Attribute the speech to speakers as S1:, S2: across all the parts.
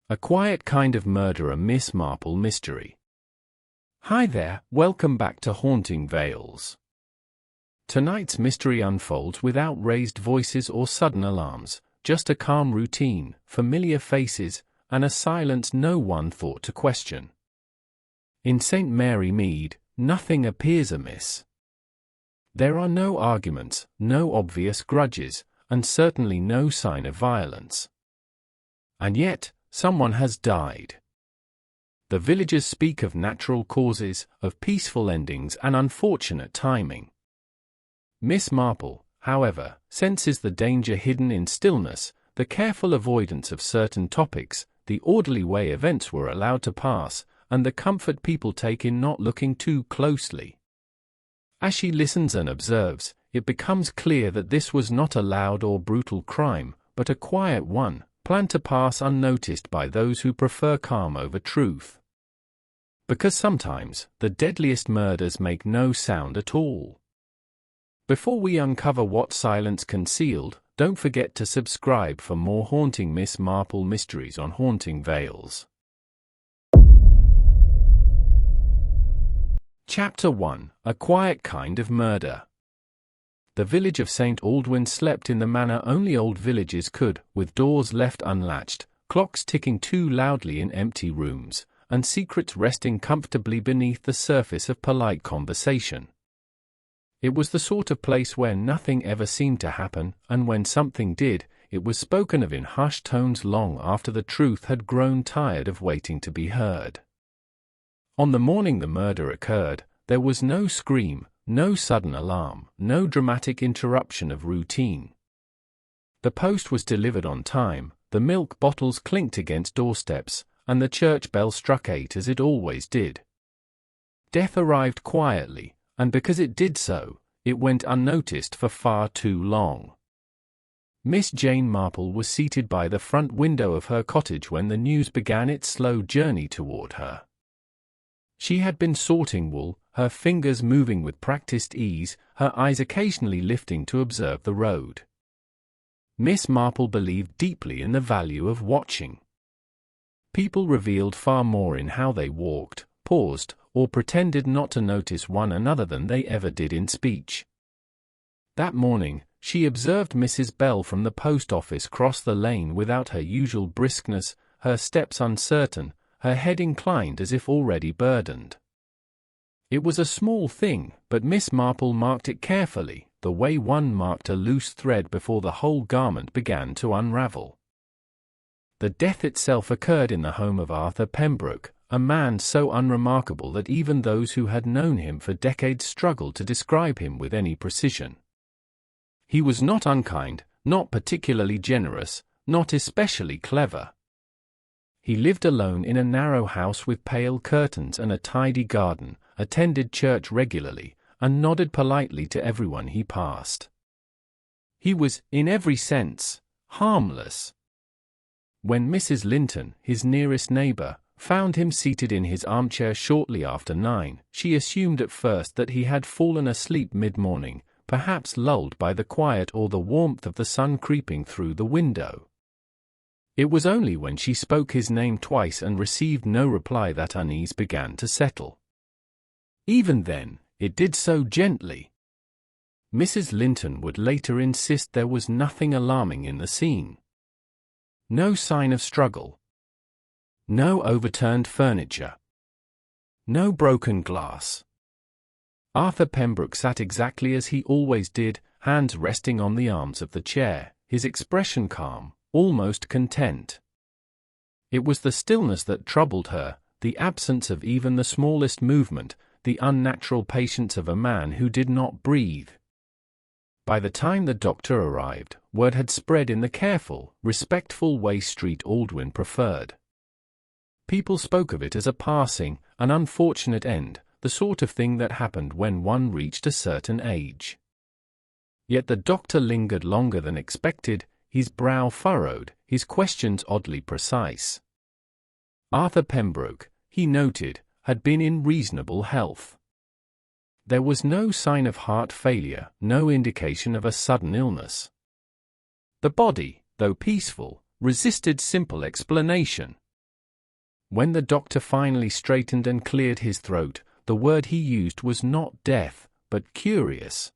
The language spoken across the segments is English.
S1: A Quiet Kind of Murder, a Miss Marple mystery. Hi there, welcome back to Haunting Vales. Tonight's mystery unfolds without raised voices or sudden alarms, just a calm routine, familiar faces, and a silence no one thought to question. In St. Mary Mead, nothing appears amiss. There are no arguments, no obvious grudges, and certainly no sign of violence. And yet, someone has died. The villagers speak of natural causes, of peaceful endings and unfortunate timing. Miss Marple, however, senses the danger hidden in stillness, the careful avoidance of certain topics, the orderly way events were allowed to pass, and the comfort people take in not looking too closely. As she listens and observes, it becomes clear that this was not a loud or brutal crime, but a quiet one, planned to pass unnoticed by those who prefer calm over truth. Because sometimes, the deadliest murders make no sound at all. Before we uncover what silence concealed, don't forget to subscribe for more haunting Miss Marple mysteries on Haunting Vales. Chapter 1: A Quiet Kind of Murder. The village of St. Whodunit slept in the manner only old villages could, with doors left unlatched, clocks ticking too loudly in empty rooms, and secrets resting comfortably beneath the surface of polite conversation. It was the sort of place where nothing ever seemed to happen, and when something did, it was spoken of in hushed tones long after the truth had grown tired of waiting to be heard. On the morning the murder occurred, there was no scream, no sudden alarm, no dramatic interruption of routine. The post was delivered on time, the milk bottles clinked against doorsteps, and the church bell struck 8 as it always did. Death arrived quietly, and because it did so, it went unnoticed for far too long. Miss Jane Marple was seated by the front window of her cottage when the news began its slow journey toward her. She had been sorting wool, her fingers moving with practiced ease, her eyes occasionally lifting to observe the road. Miss Marple believed deeply in the value of watching. People revealed far more in how they walked, paused, or pretended not to notice one another than they ever did in speech. That morning, she observed Mrs. Bell from the post office cross the lane without her usual briskness, her steps uncertain, her head inclined as if already burdened. It was a small thing, but Miss Marple marked it carefully, the way one marked a loose thread before the whole garment began to unravel. The death itself occurred in the home of Arthur Pembroke, a man so unremarkable that even those who had known him for decades struggled to describe him with any precision. He was not unkind, not particularly generous, not especially clever. He lived alone in a narrow house with pale curtains and a tidy garden, attended church regularly, and nodded politely to everyone he passed. He was, in every sense, harmless. When Mrs. Linton, his nearest neighbor, found him seated in his armchair shortly after 9, she assumed at first that he had fallen asleep mid-morning, perhaps lulled by the quiet or the warmth of the sun creeping through the window. It was only when she spoke his name twice and received no reply that unease began to settle. Even then, it did so gently. Mrs. Linton would later insist there was nothing alarming in the scene. No sign of struggle. No overturned furniture. No broken glass. Arthur Pembroke sat exactly as he always did, hands resting on the arms of the chair, his expression calm, almost content. It was the stillness that troubled her, the absence of even the smallest movement, the unnatural patience of a man who did not breathe. By the time the doctor arrived, word had spread in the careful, respectful way St. Whodunit preferred. People spoke of it as a passing, an unfortunate end, the sort of thing that happened when one reached a certain age. Yet the doctor lingered longer than expected, his brow furrowed, his questions oddly precise. Arthur Pembroke, he noted, had been in reasonable health. There was no sign of heart failure, no indication of a sudden illness. The body, though peaceful, resisted simple explanation. When the doctor finally straightened and cleared his throat, the word he used was not death, but curious.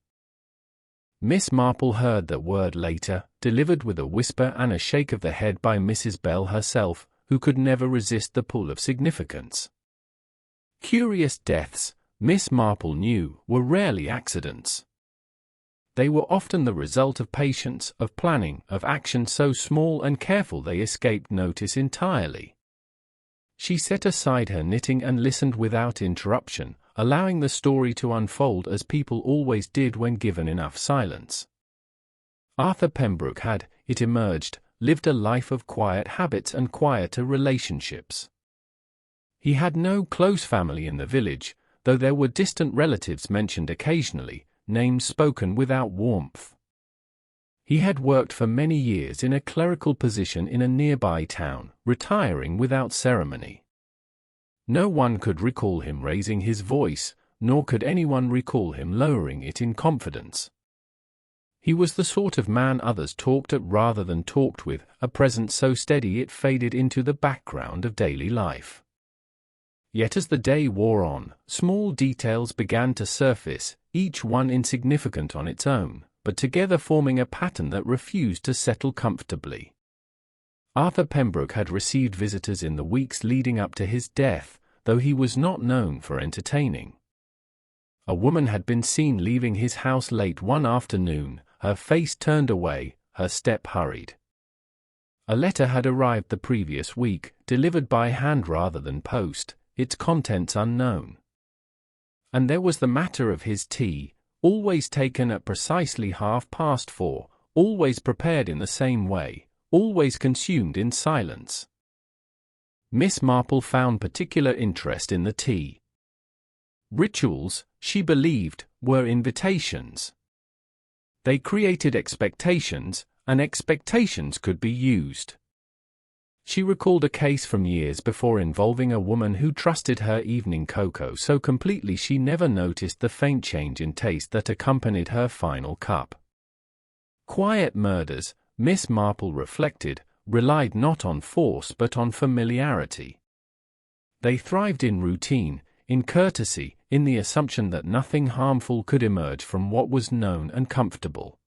S1: Miss Marple heard that word later, delivered with a whisper and a shake of the head by Mrs. Bell herself, who could never resist the pull of significance. Curious deaths, Miss Marple knew, were rarely accidents. They were often the result of patience, of planning, of action so small and careful they escaped notice entirely. She set aside her knitting and listened without interruption, allowing the story to unfold as people always did when given enough silence. Arthur Pembroke had, it emerged, lived a life of quiet habits and quieter relationships. He had no close family in the village, though there were distant relatives mentioned occasionally, names spoken without warmth. He had worked for many years in a clerical position in a nearby town, retiring without ceremony. No one could recall him raising his voice, nor could anyone recall him lowering it in confidence. He was the sort of man others talked at rather than talked with, a presence so steady it faded into the background of daily life. Yet as the day wore on, small details began to surface, each one insignificant on its own, but together forming a pattern that refused to settle comfortably. Arthur Pembroke had received visitors in the weeks leading up to his death, though he was not known for entertaining. A woman had been seen leaving his house late one afternoon, her face turned away, her step hurried. A letter had arrived the previous week, delivered by hand rather than post, its contents unknown. And there was the matter of his tea, always taken at precisely 4:30, always prepared in the same way, always consumed in silence. Miss Marple found particular interest in the tea. Rituals, she believed, were invitations. They created expectations, and expectations could be used. She recalled a case from years before involving a woman who trusted her evening cocoa so completely she never noticed the faint change in taste that accompanied her final cup. Quiet murders, Miss Marple reflected, relied not on force but on familiarity. They thrived in routine, in courtesy, in the assumption that nothing harmful could emerge from what was known and comfortable.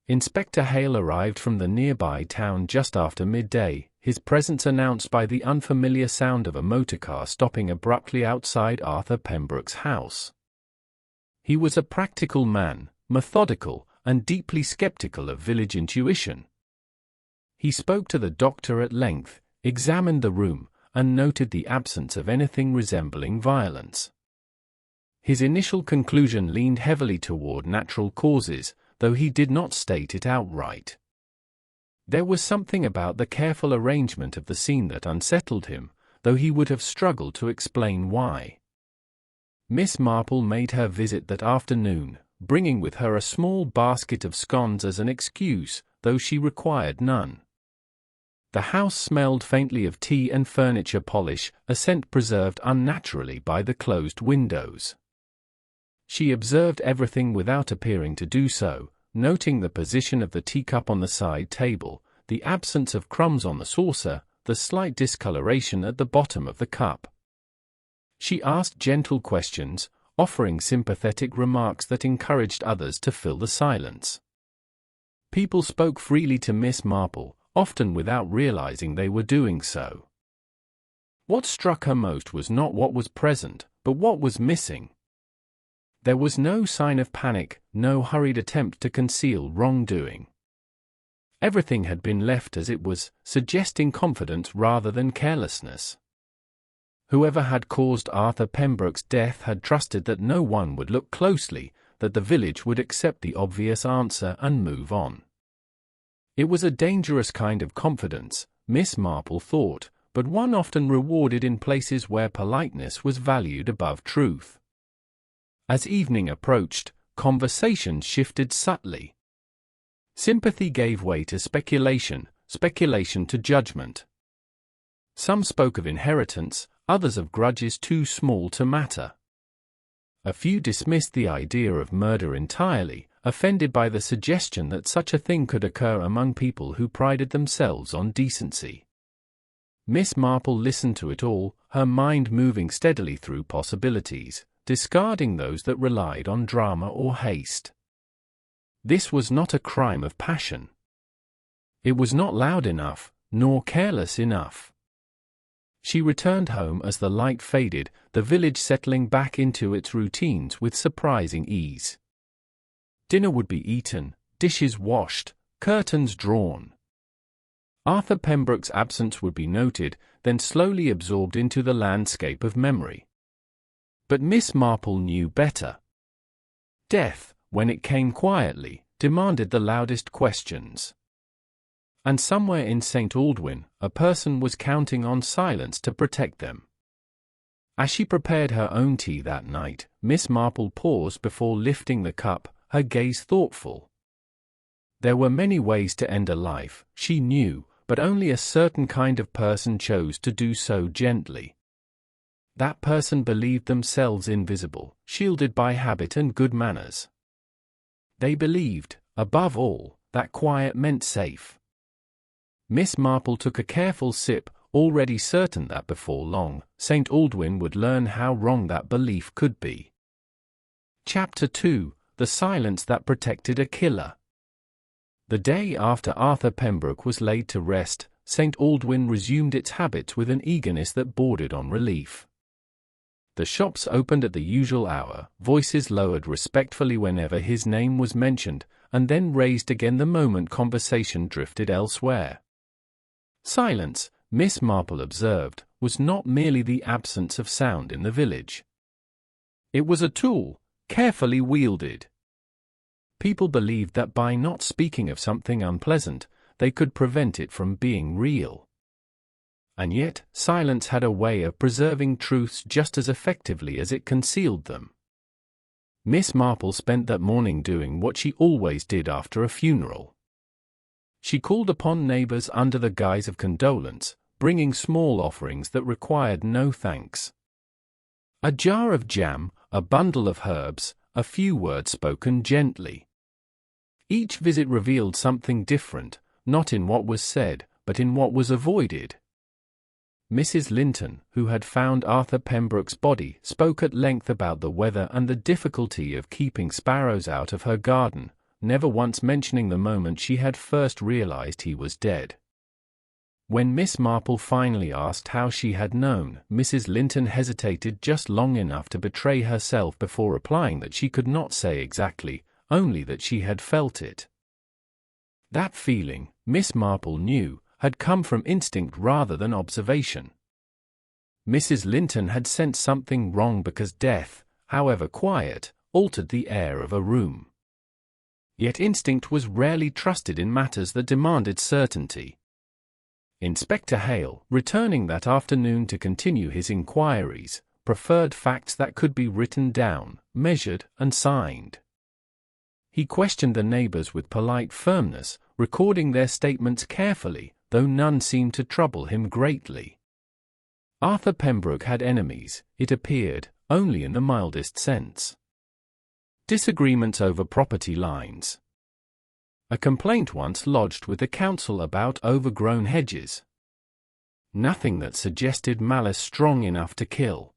S1: Inspector Hale arrived from the nearby town just after midday, his presence announced by the unfamiliar sound of a motorcar stopping abruptly outside Arthur Pembroke's house. He was a practical man, methodical, and deeply skeptical of village intuition. He spoke to the doctor at length, examined the room, and noted the absence of anything resembling violence. His initial conclusion leaned heavily toward natural causes, though he did not state it outright. There was something about the careful arrangement of the scene that unsettled him, though he would have struggled to explain why. Miss Marple made her visit that afternoon, bringing with her a small basket of scones as an excuse, though she required none. The house smelled faintly of tea and furniture polish, a scent preserved unnaturally by the closed windows. She observed everything without appearing to do so, noting the position of the teacup on the side table, the absence of crumbs on the saucer, the slight discoloration at the bottom of the cup. She asked gentle questions, offering sympathetic remarks that encouraged others to fill the silence. People spoke freely to Miss Marple, often without realizing they were doing so. What struck her most was not what was present, but what was missing. There was no sign of panic, no hurried attempt to conceal wrongdoing. Everything had been left as it was, suggesting confidence rather than carelessness. Whoever had caused Arthur Pembroke's death had trusted that no one would look closely, that the village would accept the obvious answer and move on. It was a dangerous kind of confidence, Miss Marple thought, but one often rewarded in places where politeness was valued above truth. As evening approached, conversation shifted subtly. Sympathy gave way to speculation, speculation to judgment. Some spoke of inheritance, others of grudges too small to matter. A few dismissed the idea of murder entirely, offended by the suggestion that such a thing could occur among people who prided themselves on decency. Miss Marple listened to it all, her mind moving steadily through possibilities, discarding those that relied on drama or haste. This was not a crime of passion. It was not loud enough, nor careless enough. She returned home as the light faded, the village settling back into its routines with surprising ease. Dinner would be eaten, dishes washed, curtains drawn. Arthur Pembroke's absence would be noted, then slowly absorbed into the landscape of memory. But Miss Marple knew better. Death, when it came quietly, demanded the loudest questions. And somewhere in St. Aldwyn, a person was counting on silence to protect them. As she prepared her own tea that night, Miss Marple paused before lifting the cup, her gaze thoughtful. There were many ways to end a life, she knew, but only a certain kind of person chose to do so gently. That person believed themselves invisible, shielded by habit and good manners. They believed, above all, that quiet meant safe. Miss Marple took a careful sip, already certain that before long, St. Aldwyn would learn how wrong that belief could be. Chapter 2: The Silence That Protected a Killer. The day after Arthur Pembroke was laid to rest, St. Aldwyn resumed its habits with an eagerness that bordered on relief. The shops opened at the usual hour, voices lowered respectfully whenever his name was mentioned, and then raised again the moment conversation drifted elsewhere. Silence, Miss Marple observed, was not merely the absence of sound in the village. It was a tool, carefully wielded. People believed that by not speaking of something unpleasant, they could prevent it from being real. And yet, silence had a way of preserving truths just as effectively as it concealed them. Miss Marple spent that morning doing what she always did after a funeral. She called upon neighbors under the guise of condolence, bringing small offerings that required no thanks. A jar of jam, a bundle of herbs, a few words spoken gently. Each visit revealed something different, not in what was said, but in what was avoided. Mrs. Linton, who had found Arthur Pembroke's body, spoke at length about the weather and the difficulty of keeping sparrows out of her garden, never once mentioning the moment she had first realized he was dead. When Miss Marple finally asked how she had known, Mrs. Linton hesitated just long enough to betray herself before replying that she could not say exactly, only that she had felt it. That feeling, Miss Marple knew, had come from instinct rather than observation. Mrs. Linton had sensed something wrong because death, however quiet, altered the air of a room. Yet instinct was rarely trusted in matters that demanded certainty. Inspector Hale, returning that afternoon to continue his inquiries, preferred facts that could be written down, measured, and signed. He questioned the neighbors with polite firmness, recording their statements carefully, though none seemed to trouble him greatly. Arthur Pembroke had enemies, it appeared, only in the mildest sense. Disagreements over property lines. A complaint once lodged with the council about overgrown hedges. Nothing that suggested malice strong enough to kill.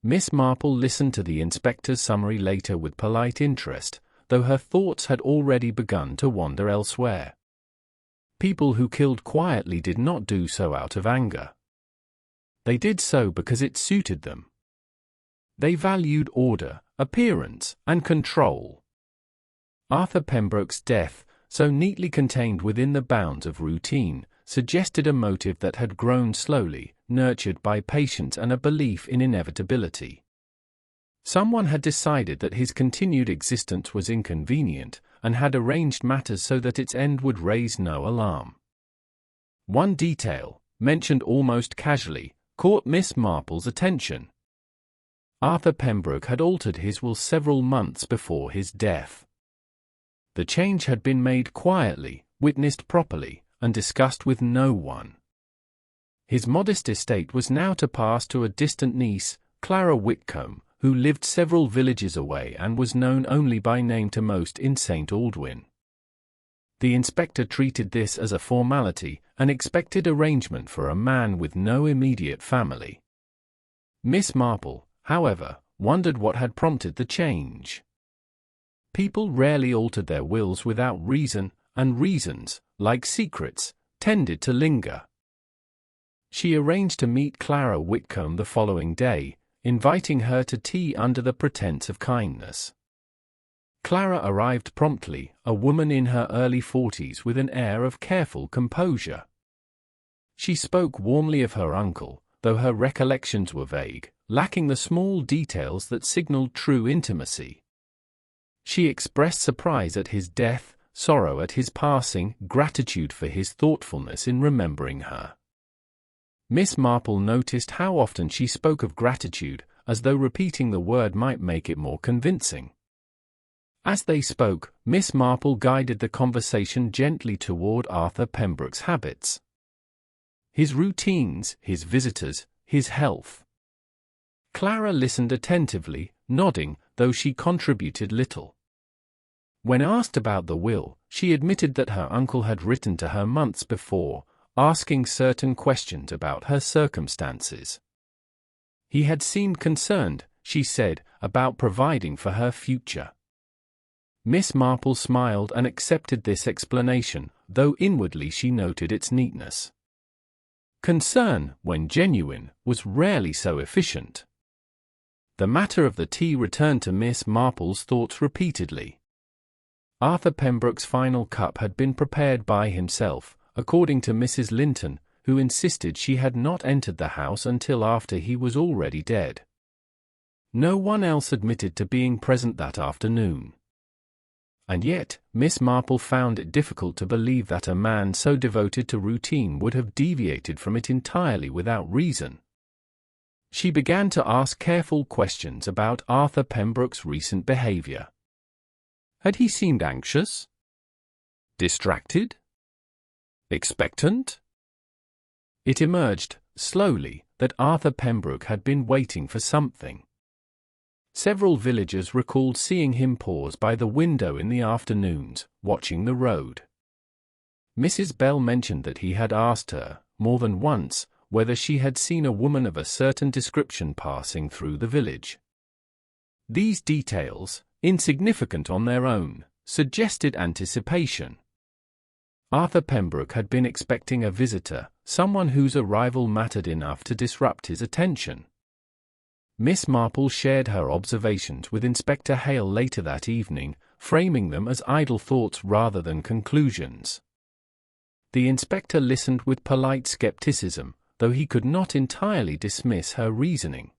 S1: Miss Marple listened to the inspector's summary later with polite interest, though her thoughts had already begun to wander elsewhere. People who killed quietly did not do so out of anger. They did so because it suited them. They valued order, appearance, and control. Arthur Pembroke's death, so neatly contained within the bounds of routine, suggested a motive that had grown slowly, nurtured by patience and a belief in inevitability. Someone had decided that his continued existence was inconvenient, and had arranged matters so that its end would raise no alarm. One detail, mentioned almost casually, caught Miss Marple's attention. Arthur Pembroke had altered his will several months before his death. The change had been made quietly, witnessed properly, and discussed with no one. His modest estate was now to pass to a distant niece, Clara Whitcomb, who lived several villages away and was known only by name to most in St. Aldwyn. The inspector treated this as a formality, an expected arrangement for a man with no immediate family. Miss Marple, however, wondered what had prompted the change. People rarely altered their wills without reason, and reasons, like secrets, tended to linger. She arranged to meet Clara Whitcomb the following day, inviting her to tea under the pretense of kindness. Clara arrived promptly, a woman in her early 40s with an air of careful composure. She spoke warmly of her uncle, though her recollections were vague, lacking the small details that signaled true intimacy. She expressed surprise at his death, sorrow at his passing, gratitude for his thoughtfulness in remembering her. Miss Marple noticed how often she spoke of gratitude, as though repeating the word might make it more convincing. As they spoke, Miss Marple guided the conversation gently toward Arthur Pembroke's habits. His routines, his visitors, his health. Clara listened attentively, nodding, though she contributed little. When asked about the will, she admitted that her uncle had written to her months before, asking certain questions about her circumstances. He had seemed concerned, she said, about providing for her future. Miss Marple smiled and accepted this explanation, though inwardly she noted its neatness. Concern, when genuine, was rarely so efficient. The matter of the tea returned to Miss Marple's thoughts repeatedly. Arthur Pembroke's final cup had been prepared by himself, according to Mrs. Linton, who insisted she had not entered the house until after he was already dead. No one else admitted to being present that afternoon. And yet, Miss Marple found it difficult to believe that a man so devoted to routine would have deviated from it entirely without reason. She began to ask careful questions about Arthur Pembroke's recent behavior. Had he seemed anxious? Distracted? Expectant? It emerged, slowly, that Arthur Pembroke had been waiting for something. Several villagers recalled seeing him pause by the window in the afternoons, watching the road. Mrs. Bell mentioned that he had asked her, more than once, whether she had seen a woman of a certain description passing through the village. These details, insignificant on their own, suggested anticipation. Arthur Pembroke had been expecting a visitor, someone whose arrival mattered enough to disrupt his attention. Miss Marple shared her observations with Inspector Hale later that evening, framing them as idle thoughts rather than conclusions. The inspector listened with polite skepticism, though he could not entirely dismiss her reasoning.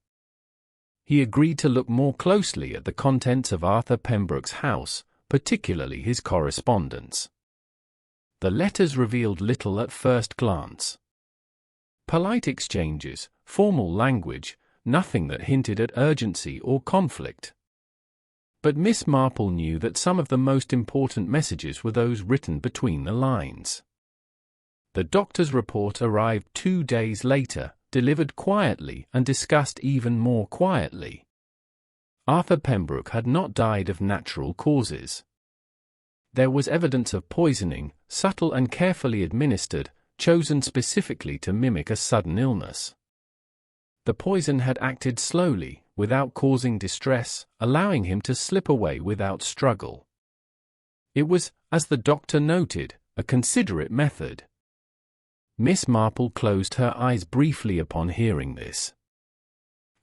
S1: He agreed to look more closely at the contents of Arthur Pembroke's house, particularly his correspondence. The letters revealed little at first glance. Polite exchanges, formal language, nothing that hinted at urgency or conflict. But Miss Marple knew that some of the most important messages were those written between the lines. The doctor's report arrived 2 days later, delivered quietly and discussed even more quietly. Arthur Pembroke had not died of natural causes. There was evidence of poisoning, subtle and carefully administered, chosen specifically to mimic a sudden illness. The poison had acted slowly, without causing distress, allowing him to slip away without struggle. It was, as the doctor noted, a considerate method. Miss Marple closed her eyes briefly upon hearing this.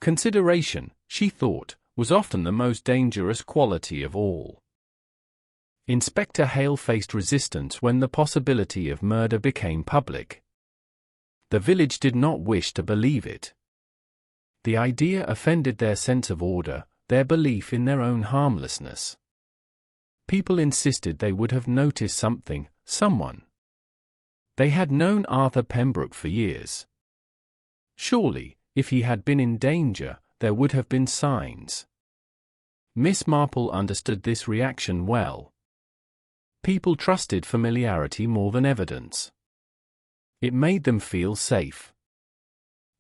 S1: Consideration, she thought, was often the most dangerous quality of all. Inspector Hale faced resistance when the possibility of murder became public. The village did not wish to believe it. The idea offended their sense of order, their belief in their own harmlessness. People insisted they would have noticed something, someone. They had known Arthur Pembroke for years. Surely, if he had been in danger, there would have been signs. Miss Marple understood this reaction well. People trusted familiarity more than evidence. It made them feel safe.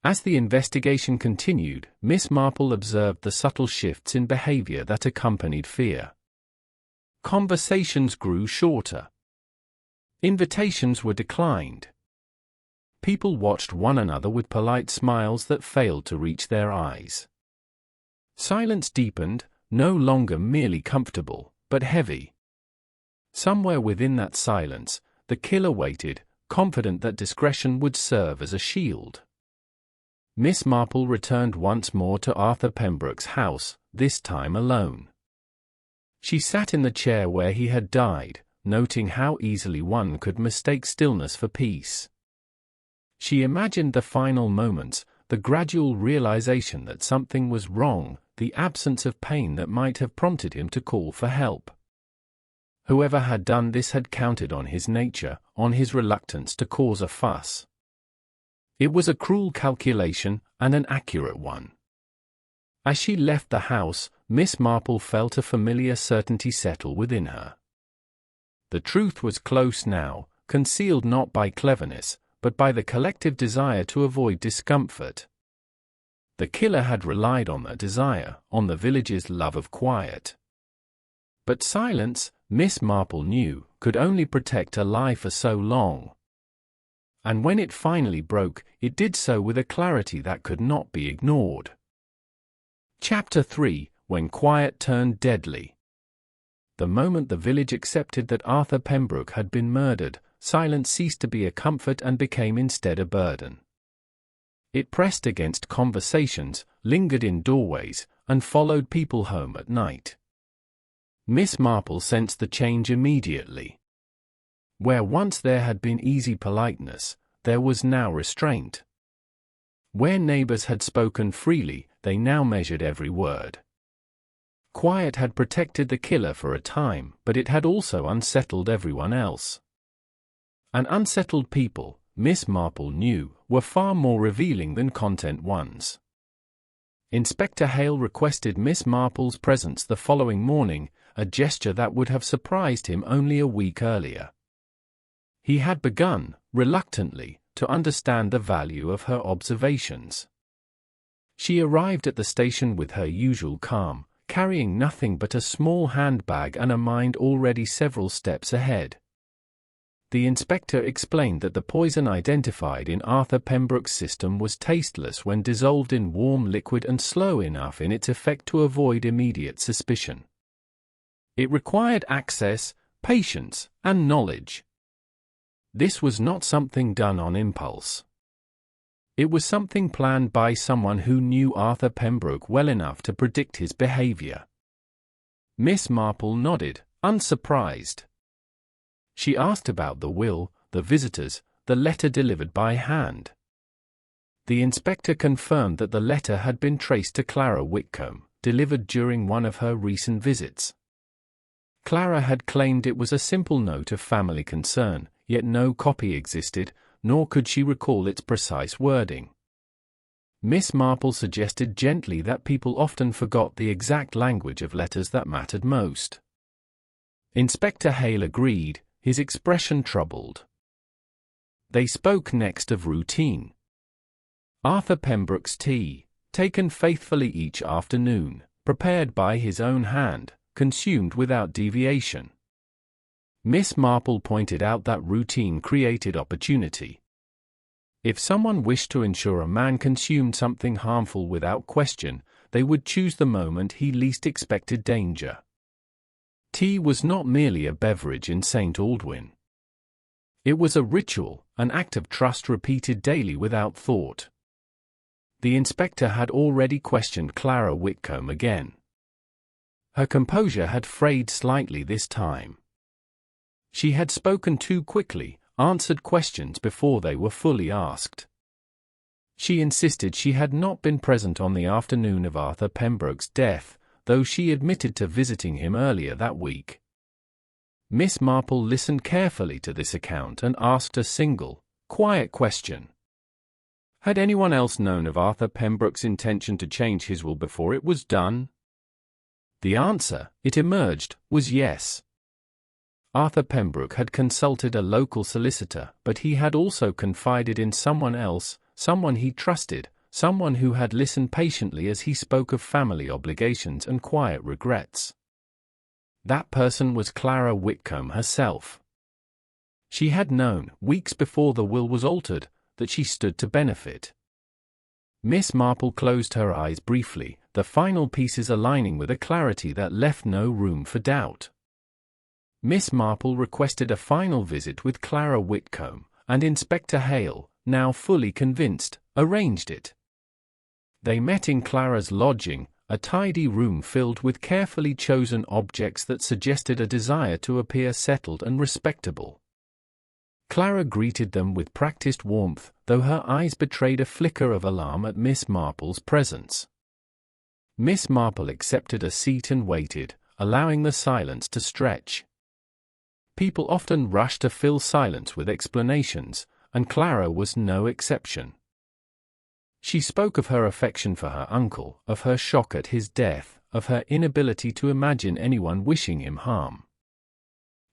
S1: As the investigation continued, Miss Marple observed the subtle shifts in behavior that accompanied fear. Conversations grew shorter. Invitations were declined. People watched one another with polite smiles that failed to reach their eyes. Silence deepened, no longer merely comfortable, but heavy. Somewhere within that silence, the killer waited, confident that discretion would serve as a shield. Miss Marple returned once more to Arthur Pembroke's house, this time alone. She sat in the chair where he had died, noting how easily one could mistake stillness for peace. She imagined the final moments, the gradual realization that something was wrong, the absence of pain that might have prompted him to call for help. Whoever had done this had counted on his nature, on his reluctance to cause a fuss. It was a cruel calculation, and an accurate one. As she left the house, Miss Marple felt a familiar certainty settle within her. The truth was close now, concealed not by cleverness, but by the collective desire to avoid discomfort. The killer had relied on that desire, on the village's love of quiet. But silence, Miss Marple knew, could only protect a lie for so long. And when it finally broke, it did so with a clarity that could not be ignored. Chapter 3: When Quiet Turned Deadly. The moment the village accepted that Arthur Pembroke had been murdered, silence ceased to be a comfort and became instead a burden. It pressed against conversations, lingered in doorways, and followed people home at night. Miss Marple sensed the change immediately. Where once there had been easy politeness, there was now restraint. Where neighbors had spoken freely, they now measured every word. Quiet had protected the killer for a time, but it had also unsettled everyone else. And unsettled people, Miss Marple knew, were far more revealing than content ones. Inspector Hale requested Miss Marple's presence the following morning, a gesture that would have surprised him only a week earlier. He had begun, reluctantly, to understand the value of her observations. She arrived at the station with her usual calm, carrying nothing but a small handbag and a mind already several steps ahead. The inspector explained that the poison identified in Arthur Pembroke's system was tasteless when dissolved in warm liquid and slow enough in its effect to avoid immediate suspicion. It required access, patience, and knowledge. This was not something done on impulse. It was something planned by someone who knew Arthur Pembroke well enough to predict his behavior. Miss Marple nodded, unsurprised. She asked about the will, the visitors, the letter delivered by hand. The inspector confirmed that the letter had been traced to Clara Whitcomb, delivered during one of her recent visits. Clara had claimed it was a simple note of family concern, yet no copy existed, nor could she recall its precise wording. Miss Marple suggested gently that people often forgot the exact language of letters that mattered most. Inspector Hale agreed, his expression troubled. They spoke next of routine. Arthur Pembroke's tea, taken faithfully each afternoon, prepared by his own hand, consumed without deviation. Miss Marple pointed out that routine created opportunity. If someone wished to ensure a man consumed something harmful without question, they would choose the moment he least expected danger. Tea was not merely a beverage in St. Aldwyn. It was a ritual, an act of trust repeated daily without thought. The inspector had already questioned Clara Whitcomb again. Her composure had frayed slightly this time. She had spoken too quickly, answered questions before they were fully asked. She insisted she had not been present on the afternoon of Arthur Pembroke's death, though she admitted to visiting him earlier that week. Miss Marple listened carefully to this account and asked a single, quiet question. Had anyone else known of Arthur Pembroke's intention to change his will before it was done? The answer, it emerged, was yes. Arthur Pembroke had consulted a local solicitor, but he had also confided in someone else, someone he trusted, someone who had listened patiently as he spoke of family obligations and quiet regrets. That person was Clara Whitcomb herself. She had known, weeks before the will was altered, that she stood to benefit. Miss Marple closed her eyes briefly, the final pieces aligning with a clarity that left no room for doubt. Miss Marple requested a final visit with Clara Whitcomb, and Inspector Hale, now fully convinced, arranged it. They met in Clara's lodging, a tidy room filled with carefully chosen objects that suggested a desire to appear settled and respectable. Clara greeted them with practiced warmth, though her eyes betrayed a flicker of alarm at Miss Marple's presence. Miss Marple accepted a seat and waited, allowing the silence to stretch. People often rush to fill silence with explanations, and Clara was no exception. She spoke of her affection for her uncle, of her shock at his death, of her inability to imagine anyone wishing him harm.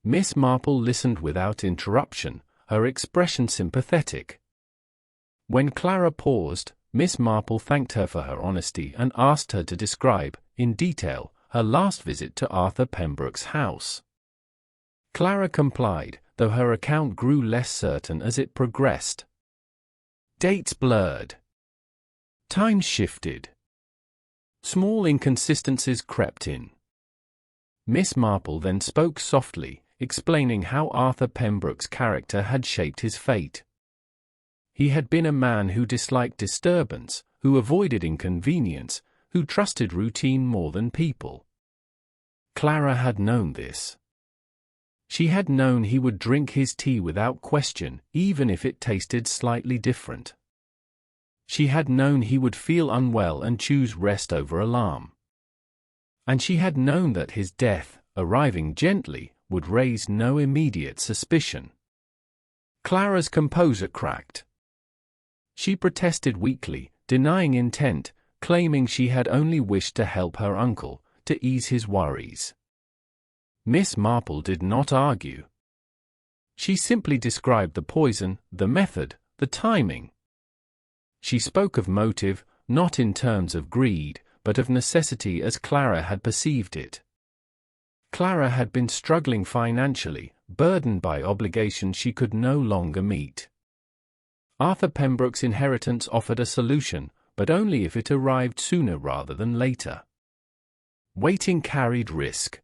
S1: Miss Marple listened without interruption, her expression sympathetic. When Clara paused, Miss Marple thanked her for her honesty and asked her to describe, in detail, her last visit to Arthur Pembroke's house. Clara complied, though her account grew less certain as it progressed. Dates blurred. Time shifted. Small inconsistencies crept in. Miss Marple then spoke softly, explaining how Arthur Pembroke's character had shaped his fate. He had been a man who disliked disturbance, who avoided inconvenience, who trusted routine more than people. Clara had known this. She had known he would drink his tea without question, even if it tasted slightly different. She had known he would feel unwell and choose rest over alarm. And she had known that his death, arriving gently, would raise no immediate suspicion. Clara's composure cracked. She protested weakly, denying intent, claiming she had only wished to help her uncle, to ease his worries. Miss Marple did not argue. She simply described the poison, the method, the timing. She spoke of motive, not in terms of greed, but of necessity as Clara had perceived it. Clara had been struggling financially, burdened by obligations she could no longer meet. Arthur Pembroke's inheritance offered a solution, but only if it arrived sooner rather than later. Waiting carried risk.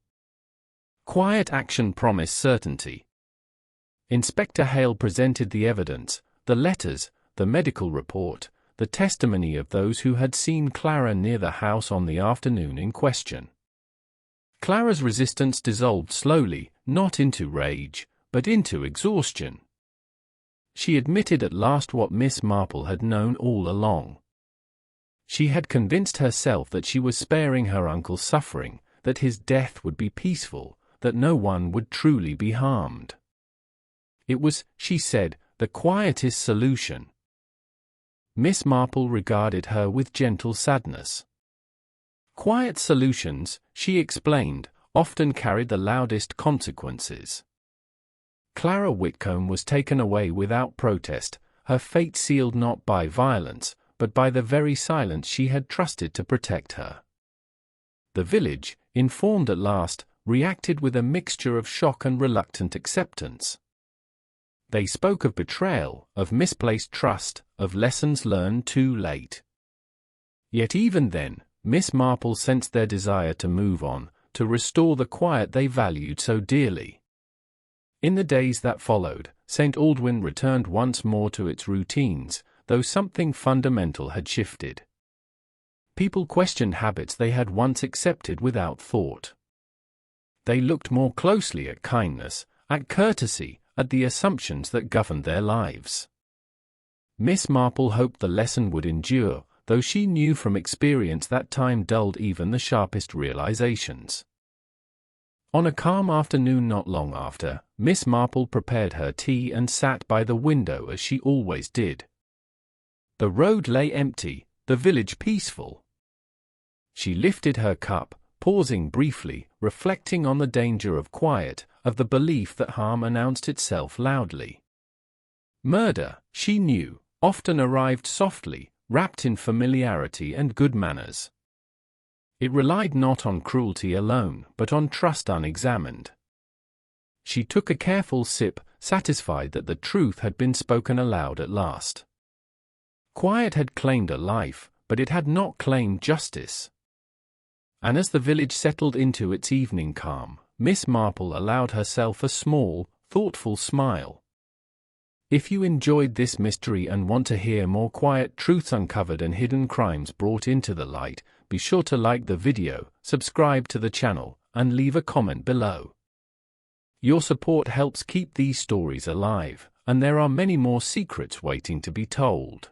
S1: Quiet action promised certainty. Inspector Hale presented the evidence, the letters, the medical report, the testimony of those who had seen Clara near the house on the afternoon in question. Clara's resistance dissolved slowly, not into rage, but into exhaustion. She admitted at last what Miss Marple had known all along. She had convinced herself that she was sparing her uncle's suffering, that his death would be peaceful, that no one would truly be harmed. It was, she said, the quietest solution. Miss Marple regarded her with gentle sadness. Quiet solutions, she explained, often carried the loudest consequences. Clara Whitcomb was taken away without protest, her fate sealed not by violence, but by the very silence she had trusted to protect her. The village, informed at last, reacted with a mixture of shock and reluctant acceptance. They spoke of betrayal, of misplaced trust, of lessons learned too late. Yet even then, Miss Marple sensed their desire to move on, to restore the quiet they valued so dearly. In the days that followed, St. Aldwyn returned once more to its routines, though something fundamental had shifted. People questioned habits they had once accepted without thought. They looked more closely at kindness, at courtesy, at the assumptions that governed their lives. Miss Marple hoped the lesson would endure, though she knew from experience that time dulled even the sharpest realizations. On a calm afternoon not long after, Miss Marple prepared her tea and sat by the window as she always did. The road lay empty, the village peaceful. She lifted her cup, pausing briefly, reflecting on the danger of quiet, of the belief that harm announced itself loudly. Murder, she knew, often arrived softly, wrapped in familiarity and good manners. It relied not on cruelty alone, but on trust unexamined. She took a careful sip, satisfied that the truth had been spoken aloud at last. Quiet had claimed a life, but it had not claimed justice. And as the village settled into its evening calm, Miss Marple allowed herself a small, thoughtful smile. If you enjoyed this mystery and want to hear more quiet truths uncovered and hidden crimes brought into the light, be sure to like the video, subscribe to the channel, and leave a comment below. Your support helps keep these stories alive, and there are many more secrets waiting to be told.